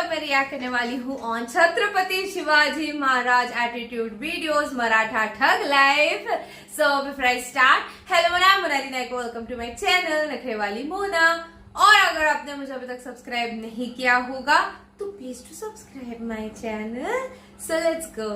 मैं रिया करने वाली हूँ on Chhatrapati Shivaji Maharaj attitude videos Maratha thug life. So before I start, hello Mona Monali Naik, welcome to my channel नखरे वाली मोना। और अगर आपने मुझे अभी तक सब्सक्राइब नहीं किया होगा तो please to subscribe my channel. So let's go.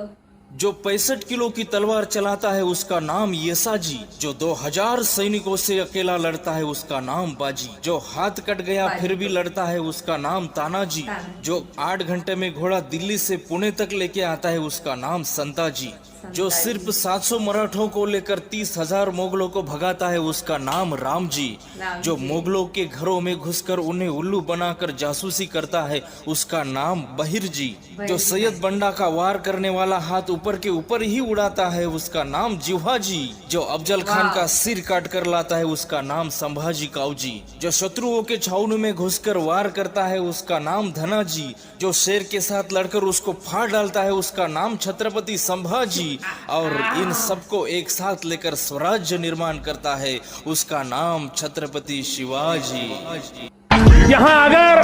जो 65 किलो की तलवार चलाता है उसका नाम येसाजी। जो 2000 सैनिकों से अकेला लड़ता है उसका नाम बाजी। जो हाथ कट गया फिर भी लड़ता है उसका नाम तानाजी। जो 8 घंटे में घोड़ा दिल्ली से पुणे तक लेके आता है उसका नाम संताजी। जो सिर्फ 700 मराठों को लेकर 30,000 मुगलों को भगाता है उसका नाम राम जी। जो मुगलों के घरों में घुसकर उन्हें उल्लू बनाकर जासूसी करता है उसका नाम बहिर जी। जो सैयद बंडा का वार करने वाला हाथ ऊपर के ऊपर ही उड़ाता है उसका नाम जिह्वा जी। जो अफजल खान का सिर काट कर लाता है उसका नाम संभाजी काऊजी। जो शत्रुओं के छावनी में घुसकर वार करता है उसका नाम धना जी। जो शेर के साथ लड़कर उसको फाड़ डालता है उसका नाम छत्रपति संभाजी। और इन सबको एक साथ लेकर स्वराज्य निर्माण करता है उसका नाम छत्रपति शिवाजी। यहाँ अगर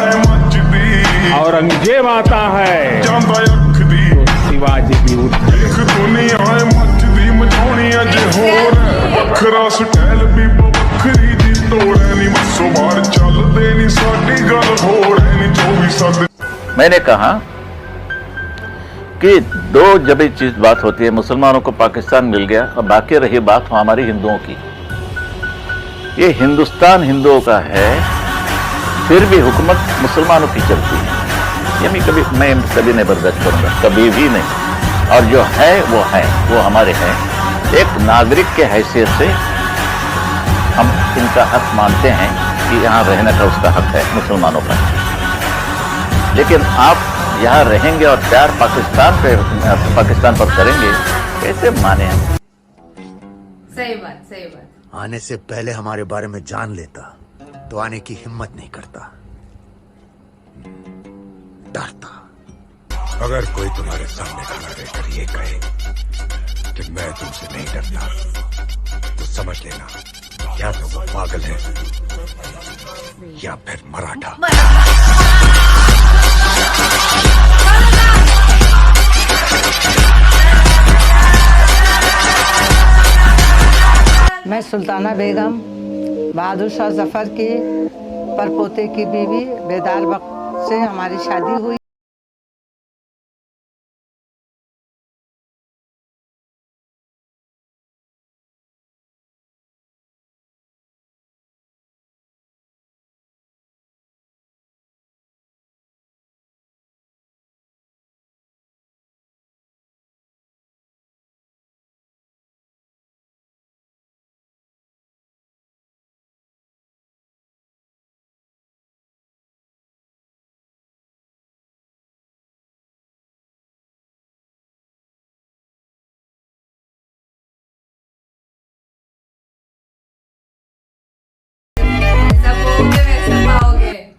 औरंगजेब आता है तो शिवाजी की मैंने कहा कि दो जब एक चीज बात होती है, मुसलमानों को पाकिस्तान मिल गया और बाकी रही बात हमारी हिंदुओं की। ये हिंदुस्तान हिंदुओं का है, फिर भी हुकूमत मुसलमानों की चलती है। ये मैं कभी नहीं बर्दाश्त करूंगा, कभी भी नहीं। और जो है वो हमारे हैं। एक नागरिक के हैसियत से हम इनका हक मानते हैं कि यहाँ रहने का उसका हक है मुसलमानों का। लेकिन आप यहाँ रहेंगे और प्यार पाकिस्तान पर करेंगे, कैसे माने हम? सही बात। आने से पहले हमारे बारे में जान लेता तो आने की हिम्मत नहीं करता, डरता। अगर कोई तुम्हारे सामने खड़ा रहकर ये कहे कि मैं तुमसे नहीं डरता तो समझ लेना या तो वो पागल है या फिर मराठा। मैं सुल्ताना बेगम बहादुर शाह जफर की परपोते की बीवी बेदार वक्त से हमारी शादी हुई।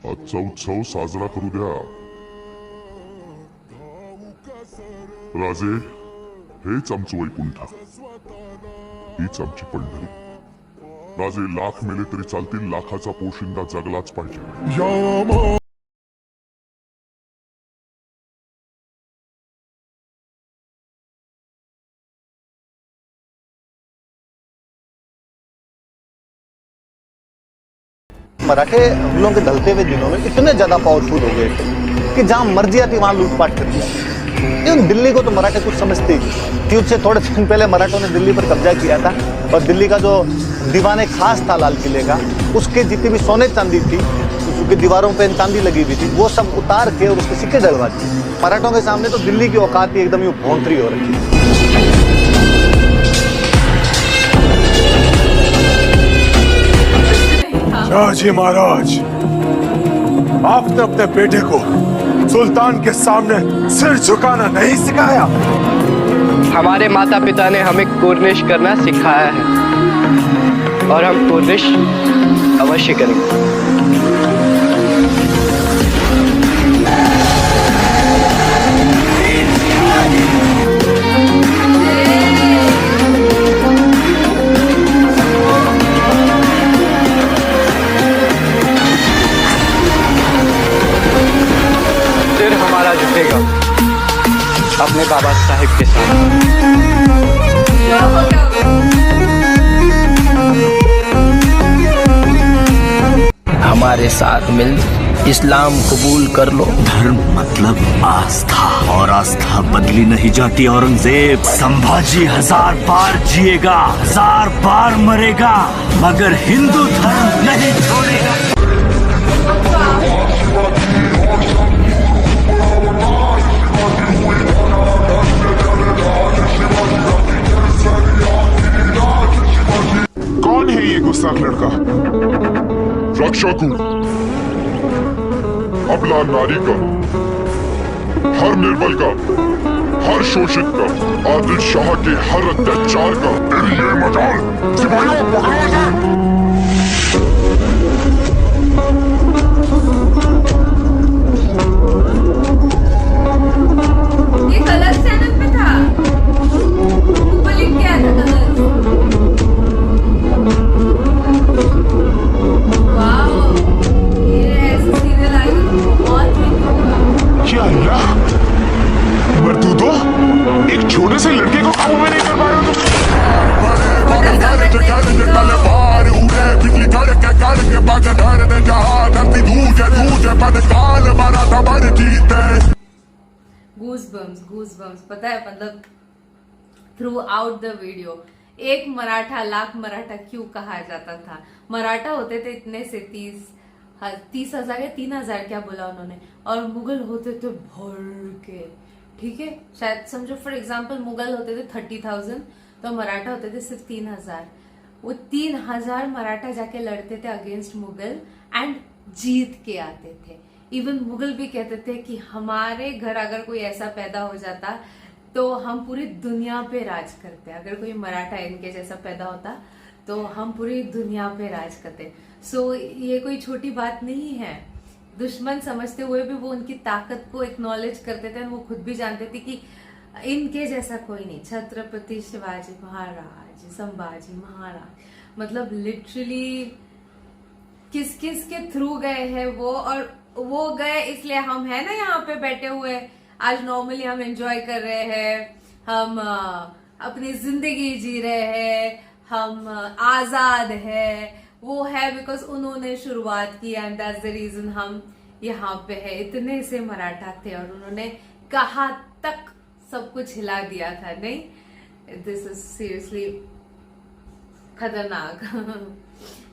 आजचा उत्सव साजरा करू द्या. राजे, हेच आमचं वैकुंठ, हीच आमची पंढरी. राजे लाख मेले तरी चालतील, लाखाचा पोशिंदा जगलाच पाहिजे. मराठे हम लोगों के ढलते हुए दिनों में इतने ज्यादा पावरफुल हो गए थे कि जहां मर्जी आती वहां लूटपाट कर दिया। दिल्ली को तो मराठे कुछ समझते ही नहीं। युद्ध से थोड़े दिन पहले मराठों ने दिल्ली पर कब्जा किया था और दिल्ली का जो दीवाने खास था लाल किले का, उसके जितनी भी सोने चांदी थी, उसकी दीवारों पर चांदी लगी हुई थी, वो सब उतार के और उसके सिक्के डलवा दिए। मराठों के सामने तो दिल्ली की औकात ही एकदम यूं भौंतरी हो रही थी। शाहजी महाराज, आपने अपने बेटे को सुल्तान के सामने सिर झुकाना नहीं सिखाया। हमारे माता पिता ने हमें कुर्निश करना सिखाया है और हम कुर्निश अवश्य करेंगे। अपने बाबा साहेब के साथ। क्या हो गया हमारे साथ मिल इस्लाम कबूल कर लो। धर्म मतलब आस्था, और आस्था बदली नहीं जाती। औरंगजेब, संभाजी 1000 बार जिएगा, 1000 बार मरेगा, मगर हिंदू धर्म नहीं छोड़ेगा। कौन है ये गुस्ताख लड़का? रक्षक अबला नारी का, हर निर्बल का, हर शोषित का, आदिल शाह के हर अत्याचार का। तेरी ये मजाल, सिपाहियों पकड़ो इसे। ये कलर्स चैनल पे था, ऊपर लिख के आया था कलर्स। वाओ, ये ऐसी सीरियल आई बहुत हिट होगा। क्या अल्लाह, मर्दूदो, एक छोटे से लड़के को काबू में नहीं कर पा रहे हो गूज़बम्स पता है, मतलब थ्रू आउट द वीडियो एक मराठा लाख मराठा क्यों कहा जाता था। मराठा होते थे इतने से 30,000 या 3,000 क्या बोला उन्होंने, और मुगल होते थे भर के, ठीक है। शायद समझो फॉर एग्जांपल मुगल होते थे 30,000, तो मराठा होते थे सिर्फ 3,000। वो 3,000 मराठा जाके लड़ते थे अगेंस्ट मुगल एंड जीत के आते थे। इवन मुगल भी कहते थे कि हमारे घर अगर कोई ऐसा पैदा हो जाता तो हम पूरी दुनिया पे राज करते। अगर कोई मराठा इनके जैसा पैदा होता तो हम पूरी दुनिया पे राज करते। सो ये कोई छोटी बात नहीं है। दुश्मन समझते हुए भी वो उनकी ताकत को एक्नॉलेज करते थे। वो खुद भी जानते थे कि इनके जैसा कोई नहीं। छत्रपति शिवाजी महाराज, संभाजी महाराज, मतलब लिटरली किस किस के थ्रू गए हैं वो, और वो गए इसलिए हम है ना यहाँ पे बैठे हुए। आज नॉर्मली हम एंजॉय कर रहे हैं, हम अपनी जिंदगी जी रहे हैं, हम आजाद है। वो है बिकॉज उन्होंने शुरुआत की एंड दैट्स द रीजन हम यहाँ पे है। इतने से मराठा थे और उन्होंने कहाँ तक सब कुछ हिला दिया था। नहीं, दिस इज सीरियसली खतरनाक।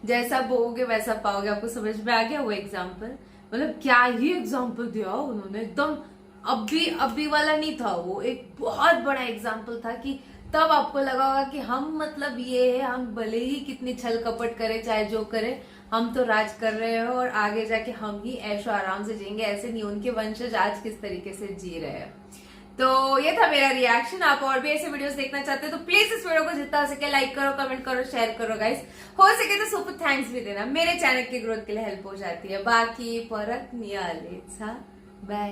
जैसा बोओगे वैसा पाओगे। आपको समझ में आ गया वो एग्जाम्पल? मतलब क्या ही एग्जाम्पल दिया उन्होंने, एकदम अभी वाला नहीं था वो, एक बहुत बड़ा एग्जाम्पल था कि तब आपको लगा होगा कि हम मतलब ये है, हम भले ही कितनी छल कपट करे चाहे जो करे, हम तो राज कर रहे हैं और आगे जाके हम ही ऐशो आराम से जिएंगे। ऐसे नहीं, उनके वंशज आज किस तरीके से जी रहे हैं। तो ये था मेरा रिएक्शन। आप और भी ऐसे वीडियोस देखना चाहते हो तो प्लीज इस वीडियो को जितना हो सके लाइक करो, कमेंट करो, शेयर करो गाइस। हो सके तो सुपर थैंक्स भी देना, मेरे चैनल की ग्रोथ के लिए हेल्प हो जाती है। बाकी परत नियालेचा बाय।